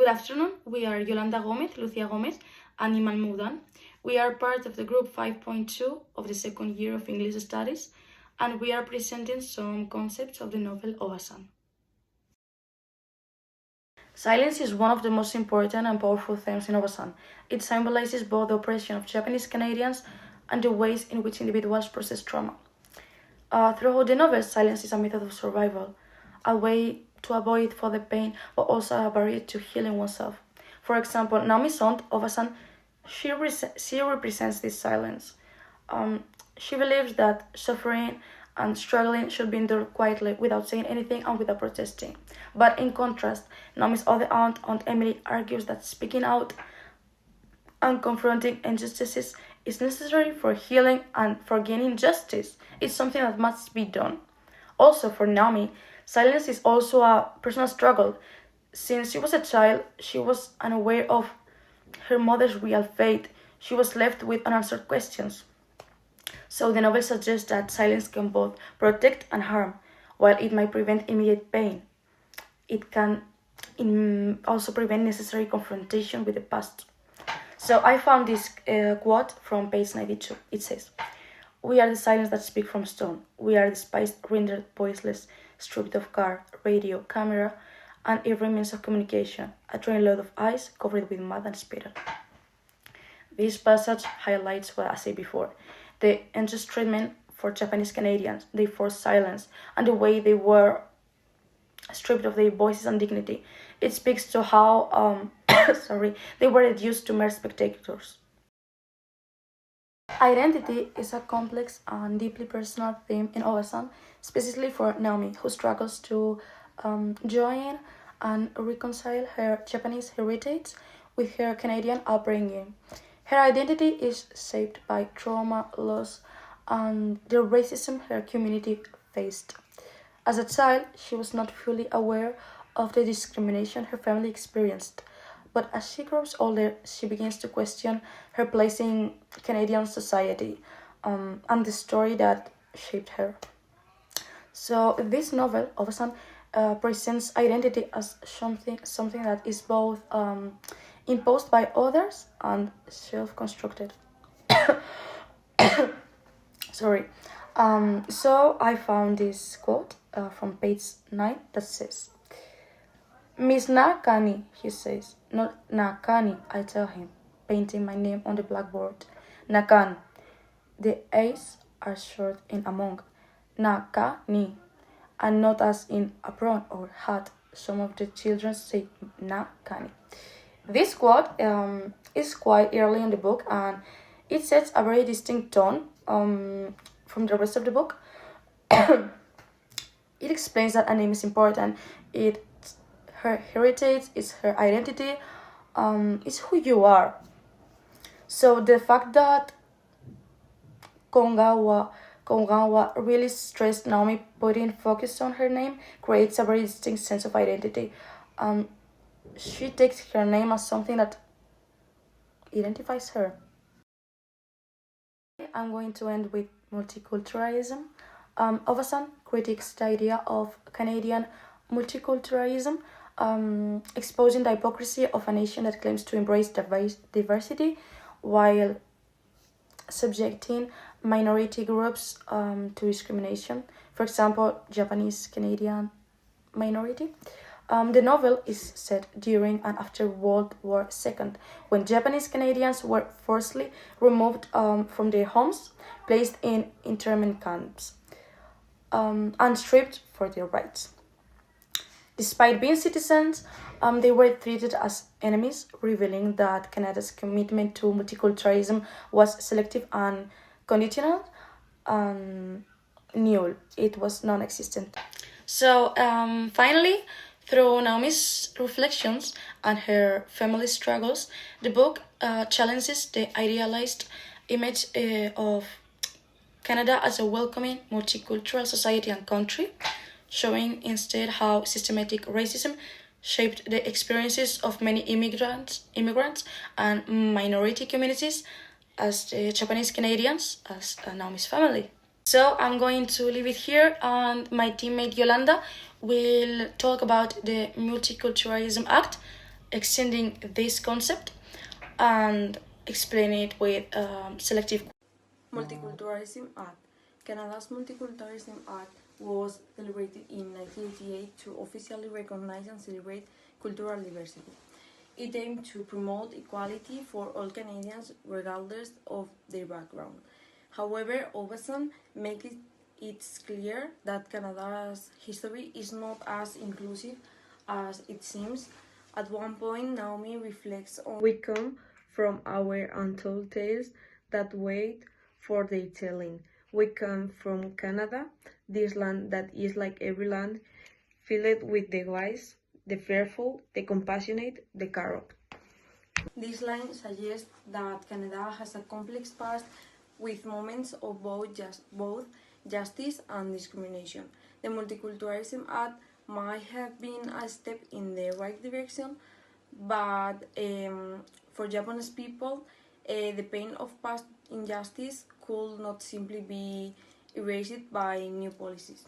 Good afternoon. We are Yolanda Gomez, Lucia Gomez, and Iman Moudan. We are part of the group 5.2 of the second year of English Studies, and we are presenting some concepts of the novel Obasan. Silence is one of the most important and powerful themes in Obasan. It symbolizes both the oppression of Japanese Canadians and the ways in which individuals process trauma. Throughout the novel, silence is a method of survival, a way to avoid further pain, but also a barrier to healing oneself. For example, Naomi's aunt, Obasan, she represents this silence. She believes that suffering and struggling should be endured quietly without saying anything and without protesting. But in contrast, Naomi's other aunt, Aunt Emily, argues that speaking out and confronting injustices is necessary for healing and for gaining justice. It's something that must be done. Also, for Naomi, silence is also a personal struggle. Since she was a child, she was unaware of her mother's real fate. She was left with unanswered questions. So the novel suggests that silence can both protect and harm. While it might prevent immediate pain, it can also prevent necessary confrontation with the past. So I found this quote from page 92. It says, "We are the silence that speak from stone. We are despised, rendered voiceless, stripped of car, radio, camera, and every means of communication, a trainload of ice covered with mud and spirit." This passage highlights what I said before, the unjust treatment for Japanese Canadians, their forced silence, and the way they were stripped of their voices and dignity. It speaks to how they were reduced to mere spectators. Identity is a complex and deeply personal theme in Obasan, specifically for Naomi, who struggles to join and reconcile her Japanese heritage with her Canadian upbringing. Her identity is shaped by trauma, loss, and the racism her community faced. As a child, she was not fully aware of the discrimination her family experienced. But as she grows older, she begins to question her place in Canadian society and the story that shaped her. So this novel, Obasan, presents identity as something that is both imposed by others and self-constructed. Sorry. So I found this quote from page 9 that says, "Miss Nakani," he says. "Not Nakani," I tell him, painting my name on the blackboard. Nakan. The A's are short in among. Nakani. And not as in apron or hat. Some of the children say Nakani. This quote is quite early in the book, and it sets a very distinct tone from the rest of the book. It explains that a name is important. Her heritage is her identity, is who you are. So the fact that Kongawa really stressed Naomi putting focus on her name creates a very distinct sense of identity. She takes her name as something that identifies her. I'm going to end with multiculturalism. Obasan critiques the idea of Canadian multiculturalism, exposing the hypocrisy of a nation that claims to embrace diversity while subjecting minority groups to discrimination. For example, Japanese Canadian minority. The novel is set during and after World War II, when Japanese Canadians were forcibly removed from their homes, placed in internment camps, and stripped for their rights. Despite being citizens, they were treated as enemies, revealing that Canada's commitment to multiculturalism was selective and conditional and null. It was non-existent. So finally, through Naomi's reflections and her family struggles, the book challenges the idealized image of Canada as a welcoming, multicultural society and country, showing instead how systematic racism shaped the experiences of many immigrants and minority communities, as the Japanese Canadians, as Naomi's family. So I'm going to leave it here, and my teammate Yolanda will talk about the Multiculturalism Act extending this concept and explain it with selective. Multiculturalism Act. Canada's Multiculturalism Act was celebrated in 1988 to officially recognize and celebrate cultural diversity. It aimed to promote equality for all Canadians regardless of their background. However, Obasan makes it's clear that Canada's history is not as inclusive as it seems. At one point, Naomi reflects on we come from our untold tales that wait for their telling. We come from Canada, this land that is like every land, filled with the wise, the fearful, the compassionate, the corrupt. This line suggests that Canada has a complex past with moments of both justice and discrimination. The Multiculturalism Act might have been a step in the right direction, but for Japanese people, the pain of past injustice could not simply be erased by new policies.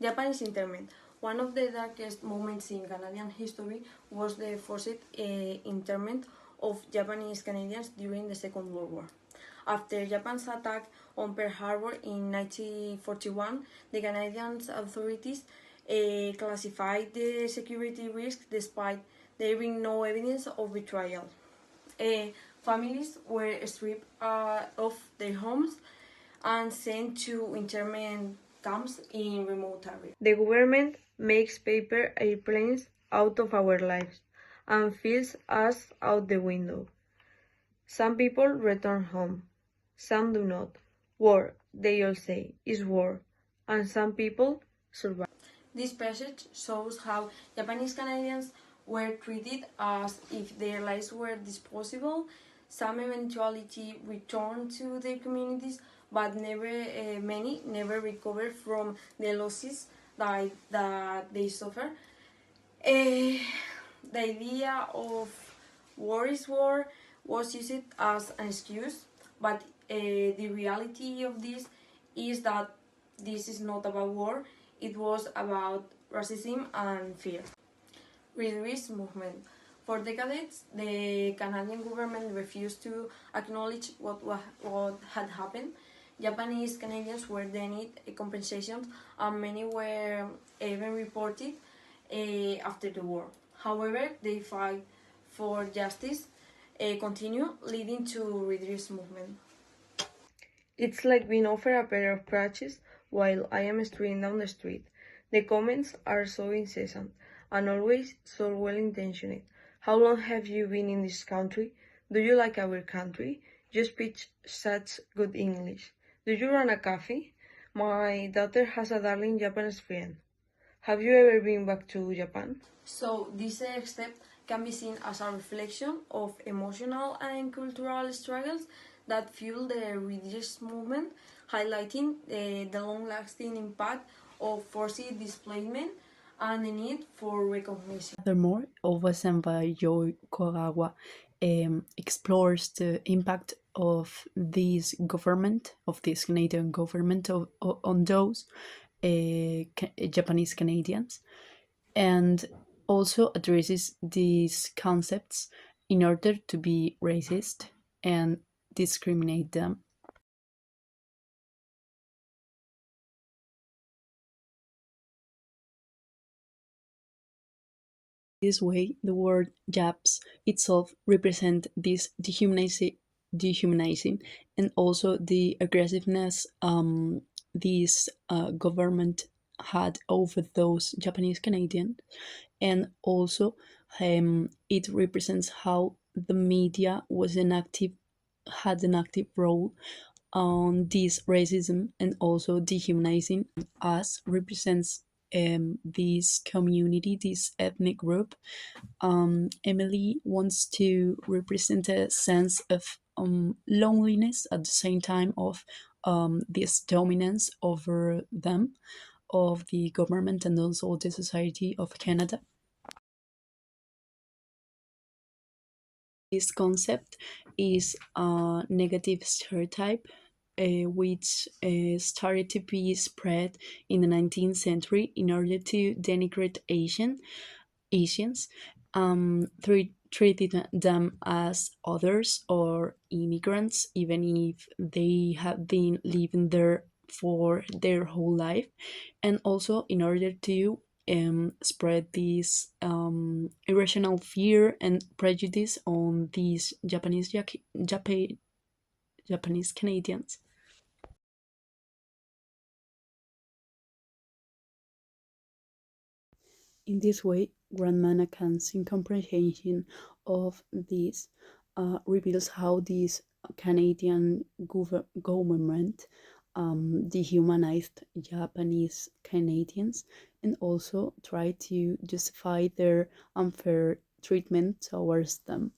Japanese internment. One of the darkest moments in Canadian history was the forced internment of Japanese Canadians during the Second World War. After Japan's attack on Pearl Harbor in 1941, the Canadian authorities classified the security risk despite there being no evidence of betrayal. Families were stripped of their homes and sent to internment camps in remote areas. The government makes paper airplanes out of our lives and fills us out the window. Some people return home, some do not. War, they all say, is war, and some people survive. This passage shows how Japanese Canadians were treated as if their lives were disposable. Some eventually returned to their communities, but many never recovered from the losses that they suffered. The idea of war is war was used as an excuse, but the reality of this is that this is not about war, it was about racism and fear. Redress movement. For decades, the Canadian government refused to acknowledge what had happened. Japanese Canadians were denied compensation, and many were even reported after the war. However, they fight for justice continue, leading to redress movement. It's like being offered a pair of crutches while I am straying down the street. The comments are so incessant and always so well intentioned. How long have you been in this country? Do you like our country? You speak such good English. Do you run a cafe? My daughter has a darling Japanese friend. Have you ever been back to Japan? So this step can be seen as a reflection of emotional and cultural struggles that fuel the religious movement, highlighting the long-lasting impact of forced displacement and the need for recognition. Furthermore, Overseen by Joy Kogawa explores the impact of this government, of this Canadian government, on those Japanese Canadians, and also addresses these concepts in order to be racist and discriminate them. This way, the word "Japs" itself represents this dehumanizing and also the aggressiveness this government had over those Japanese Canadians, and also it represents how the media had an active role on this racism and also dehumanizing us represents this community, this ethnic group. Emily wants to represent a sense of loneliness at the same time of this dominance over them, of the government and also the society of Canada. This concept is a negative stereotype which started to be spread in the 19th century in order to denigrate Asians, treated them as others or immigrants, even if they have been living there for their whole life, and also in order to spread this irrational fear and prejudice on these Japanese Canadians. In this way, Grandma Nakan's incomprehension of this reveals how this Canadian government dehumanized Japanese Canadians and also tried to justify their unfair treatment towards them.